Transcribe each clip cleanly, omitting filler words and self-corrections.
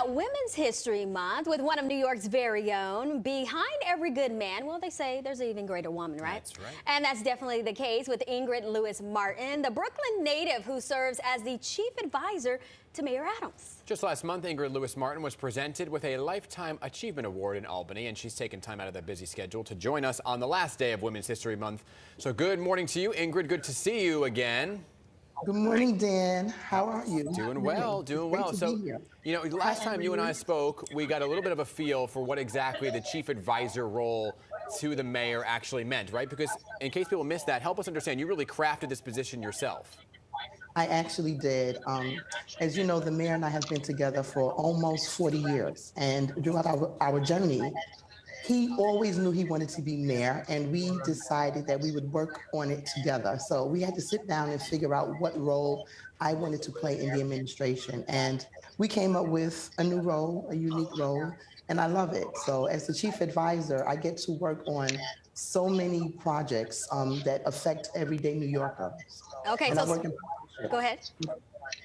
about Women's History Month with one of New York's very own. Behind every good man, well, they say there's an even greater woman, right? That's right. And that's definitely the case with Ingrid Lewis Martin, the Brooklyn native who serves as the chief advisor to Mayor Adams. Just last month, Ingrid Lewis Martin was presented with a Lifetime Achievement Award in Albany, and she's taken time out of that busy schedule to join us on the last day of Women's History Month. So good morning to you, Ingrid. Good to see you again. Good morning, Dan. How are you? Doing well, doing well. So, you know, last time you and I spoke, we got a little bit of a feel for what exactly the chief advisor role to the mayor actually meant, right? Because in case people missed that, help us understand, you really crafted this position yourself. I actually did. As you know, the mayor and I have been together for almost 40 years. And throughout our journey, he always knew he wanted to be mayor, and we decided that we would work on it together. So we had to sit down and figure out what role I wanted to play in the administration. And we came up with a new role, a unique role, and I love it. So as the chief advisor, I get to work on so many projects that affect everyday New Yorkers. Okay, and so go ahead.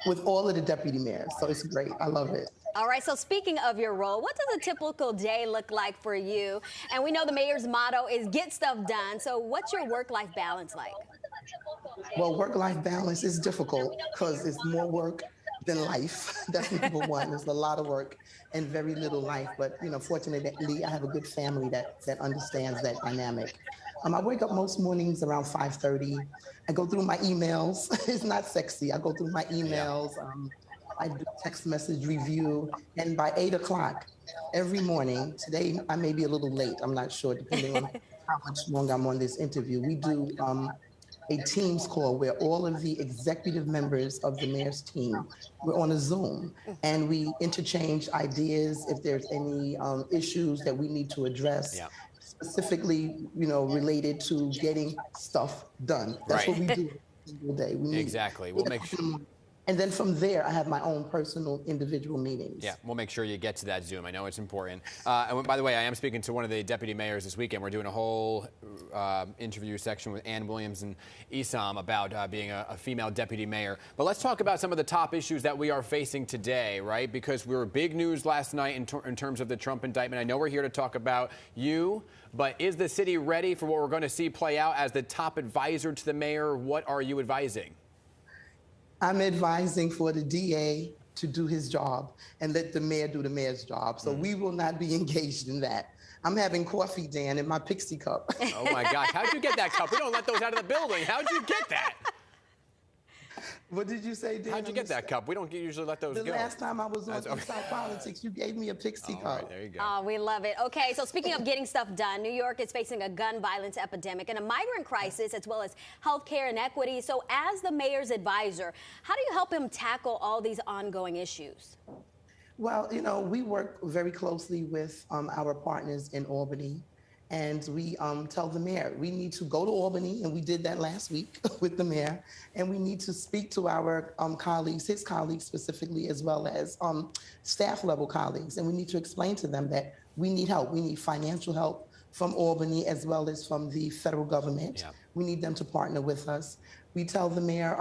With all of the deputy mayors, so it's great. I love it. All right, so speaking of your role, what does a typical day look like for you? And we know the mayor's motto is get stuff done. So what's your work-life balance like? Well, work-life balance is difficult because it's more work than life. That's number one. It's a lot of work and very little life. But, you know, fortunately, I have a good family that understands that dynamic. I wake up most mornings around 5:30. I go through my emails. It's not sexy. I go through my emails. I do text message review, and by 8 o'clock every morning, today I may be a little late, I'm not sure, depending on how much longer I'm on this interview, we do a Teams call where all of the executive members of the mayor's team, we're on a Zoom, and we interchange ideas if there's any issues that we need to address. Yeah. Specifically, you know, related to getting stuff done. That's what we do every single day. Exactly. We'll make sure. And then from there, I have my own personal individual meetings. Yeah, we'll make sure you get to that Zoom. I know it's important. And by the way, I am speaking to one of the deputy mayors this weekend. We're doing a whole interview section with Ann Williams and Isam about being a female deputy mayor. But let's talk about some of the top issues that we are facing today, right? Because we were big news last night in terms of the Trump indictment. I know we're here to talk about you, but is the city ready for what we're going to see play out as the top advisor to the mayor? What are you advising? I'm advising for the DA to do his job and let the mayor do the mayor's job. So we will not be engaged in that. I'm having coffee, Dan, in my Pixie cup. Oh my gosh, how'd you get that cup? We don't let those out of the building. How'd you get that? What did you say, Dan? How'd you get that cup? We don't usually let those go. The last time I was on Inside Politics, you gave me a Pixie cup. Right, there you go. Oh, we love it. Okay, so speaking of getting stuff done, New York is facing a gun violence epidemic and a migrant crisis as well as healthcare inequity. So as the mayor's advisor, how do you help him tackle all these ongoing issues? Well, you know, we work very closely with our partners in Albany. And we tell the mayor, we need to go to Albany, and we did that last week with the mayor, and we need to speak to our colleagues, his colleagues specifically, as well as staff level colleagues. And we need to explain to them that we need help. We need financial help from Albany as well as from the federal government. Yeah. We need them to partner with us. We tell the mayor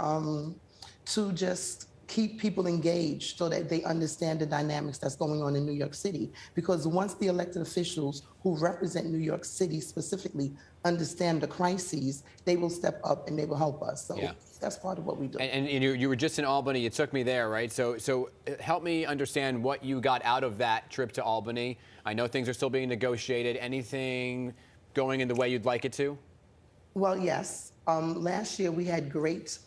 to just keep people engaged so that they understand the dynamics that's going on in New York City. Because once the elected officials who represent New York City specifically understand the crises, they will step up and they will help us. So that's part of what we do. And you were just in Albany. You took me there, right? So help me understand what you got out of that trip to Albany. I know things are still being negotiated. Anything going in the way you'd like it to? Well, yes. Last year, we had great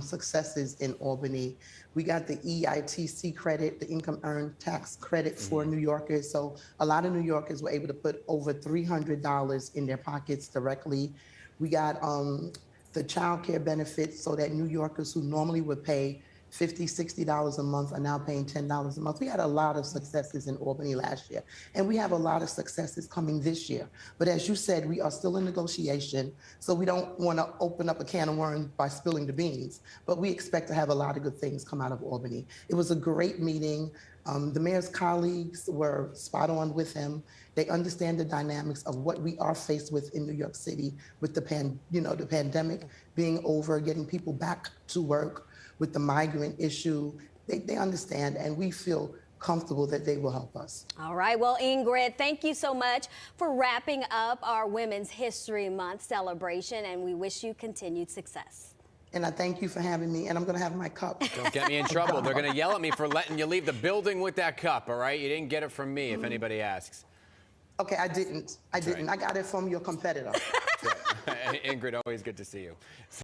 successes in Albany. We got the EITC credit, the income earned tax credit for New Yorkers. So a lot of New Yorkers were able to put over $300 in their pockets directly. We got the child care benefits so that New Yorkers who normally would pay $50, $60 a month are now paying $10 a month. We had a lot of successes in Albany last year, and we have a lot of successes coming this year. But as you said, we are still in negotiation, so we don't want to open up a can of worms by spilling the beans, but we expect to have a lot of good things come out of Albany. It was a great meeting. The mayor's colleagues were spot on with him. They understand the dynamics of what we are faced with in New York City with the pandemic being over, getting people back to work, with the migrant issue. They understand, and we feel comfortable that they will help us. All right. Well, Ingrid, thank you so much for wrapping up our Women's History Month celebration, and we wish you continued success. And I thank you for having me, and I'm going to have my cup. Don't get me in trouble. They're going to yell at me for letting you leave the building with that cup, all right? You didn't get it from me, if anybody asks. Okay, I didn't. I got it from your competitor. Ingrid, always good to see you.